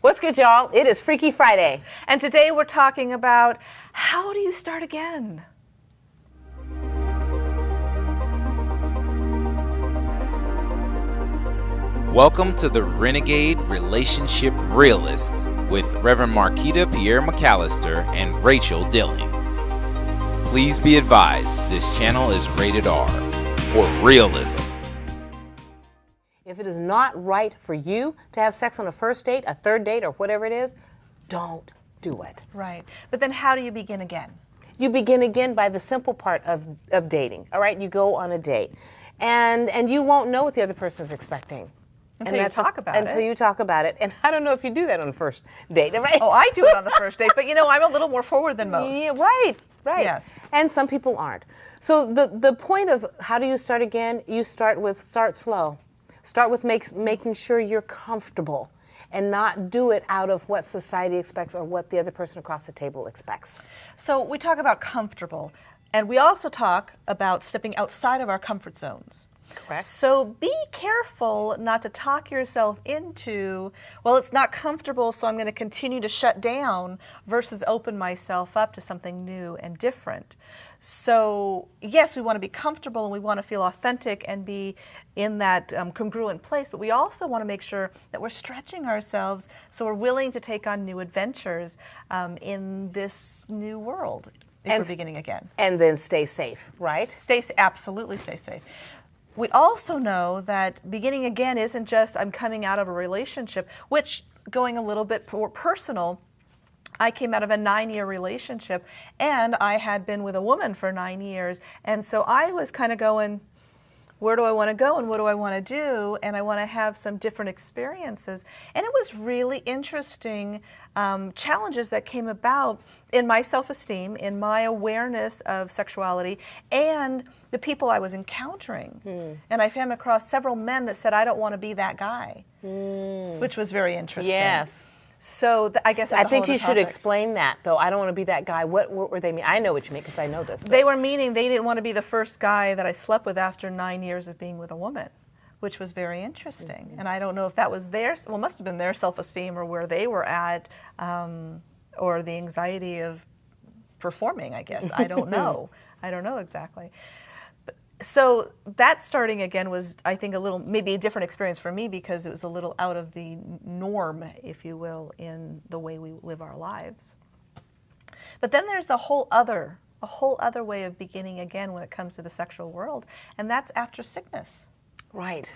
What's good, y'all? It is Freaky Friday. And today we're talking about how do you start again? Welcome to the Renegade Relationship Realists with Rev and Rachael Pierre McAllister and Rachel Dilling. Please be advised, this channel is rated R for realism. If it is not right for you to have sex on a first date, a third date, or whatever it is, don't do it. Right. But then how do you begin again? You begin again by the simple part of dating. All right, you go on a date, and you won't know what the other person is expecting. Until you talk about it. Until you talk about it. And I don't know if you do that on the first date, right? Oh, I do it on the first date, but you know, I'm a little more forward than most. Yeah, right. Yes. And some people aren't. So the point of how do you start again, you start slow. Start with making sure you're comfortable and not do it out of what society expects or what the other person across the table expects. So we talk about comfortable, and we also talk about stepping outside of our comfort zones. Correct. So be careful not to talk yourself into, well, it's not comfortable, so I'm going to continue to shut down versus open myself up to something new and different. So yes, we want to be comfortable and we want to feel authentic and be in that congruent place, but we also want to make sure that we're stretching ourselves so we're willing to take on new adventures in this new world if we're beginning again. And then stay safe, right? Absolutely stay safe. We also know that beginning again isn't just I'm coming out of a relationship, which, going a little bit more personal, I came out of a 9-year relationship and I had been with a woman for 9 years. And so I was kind of going, where do I want to go and what do I want to do? And I want to have some different experiences. And it was really interesting challenges that came about in my self-esteem, in my awareness of sexuality, and the people I was encountering. And I came across several men that said, I don't want to be that guy, which was very interesting. Yes. So I guess that's I think you should topic. Explain that, though. I don't want to be that guy. What were they mean? I know what you mean because I know this. But. They were meaning they didn't want to be the first guy that I slept with after 9 years of being with a woman, which was very interesting. And I don't know if that was must have been their self-esteem or where they were at, or the anxiety of performing, I guess. I don't know. I don't know exactly. So that starting again was, I think, maybe a different experience for me because it was a little out of the norm, if you will, in the way we live our lives. But then there's a whole other way of beginning again when it comes to the sexual world, and that's after sickness. Right.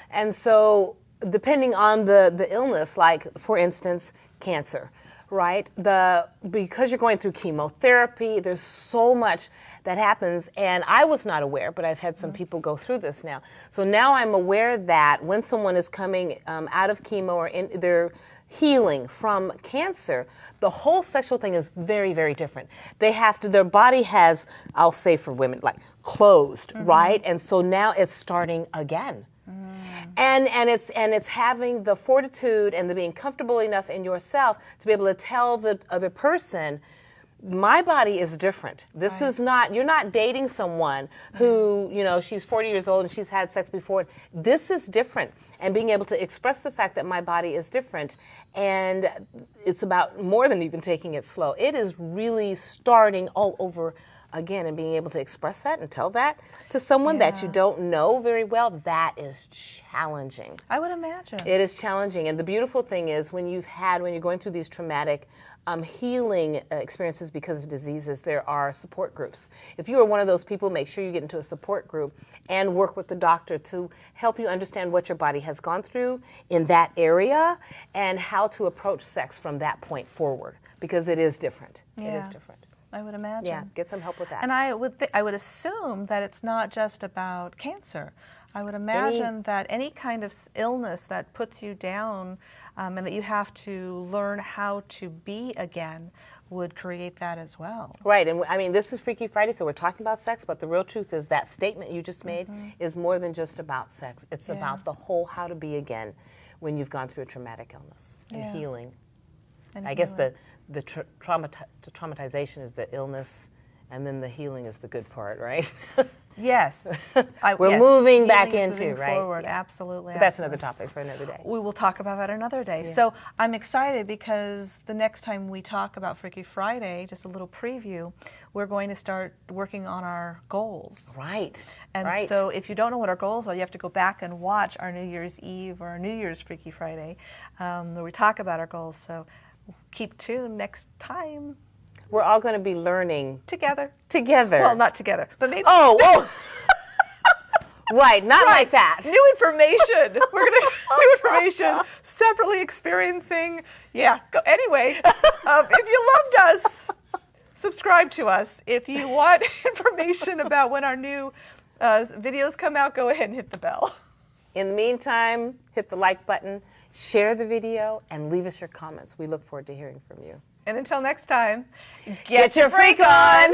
And so depending on the illness, like, for instance, cancer, right? Because you're going through chemotherapy, there's so much that happens, and I was not aware, but I've had some people go through this now. So now I'm aware that when someone is coming out of chemo or they're healing from cancer, the whole sexual thing is very, very different. Their body has, I'll say for women, like closed, right? And so now it's starting again. And it's having the fortitude and the being comfortable enough in yourself to be able to tell the other person, my body is different. This is not, you're not dating someone who, she's 40 years old and she's had sex before. This is different. And being able to express the fact that my body is different. And it's about more than even taking it slow. It is really starting all over again, and being able to express that and tell that to someone that you don't know very well, that is challenging. I would imagine. It is challenging. And the beautiful thing is when you're going through these traumatic healing experiences because of diseases, there are support groups. If you are one of those people, make sure you get into a support group and work with the doctor to help you understand what your body has gone through in that area and how to approach sex from that point forward, because it is different. Yeah. It is different. I would imagine. Yeah, get some help with that. And I would assume that it's not just about cancer. I would imagine that any kind of illness that puts you down and that you have to learn how to be again would create that as well. Right, and I mean, this is Freaky Friday, so we're talking about sex, but the real truth is that statement you just made is more than just about sex. It's about the whole how to be again when you've gone through a traumatic illness and healing. And I guess the traumatization is the illness, and then the healing is the good part, right? Yes. We're moving Healing back is into, moving right? forward. Absolutely. But that's absolutely. another topic for another day. We will talk about that another day. So I'm excited because the next time we talk about Freaky Friday, just a little preview, we're going to start working on our goals. Right. And right. so if you don't know what our goals are, you have to go back and watch our New Year's Eve or our New Year's Freaky Friday, where we talk about our goals. So keep tuned next time. We're all going to be learning Together. together. Well, not together, but maybe. Oh, right, not like that. New information. We're going to new information. Separately experiencing. Yeah. Anyway, if you loved us, subscribe to us. If you want information about when our new videos come out, go ahead and hit the bell. In the meantime, hit the like button, share the video, and leave us your comments. We look forward to hearing from you. And until next time, Get your freak on!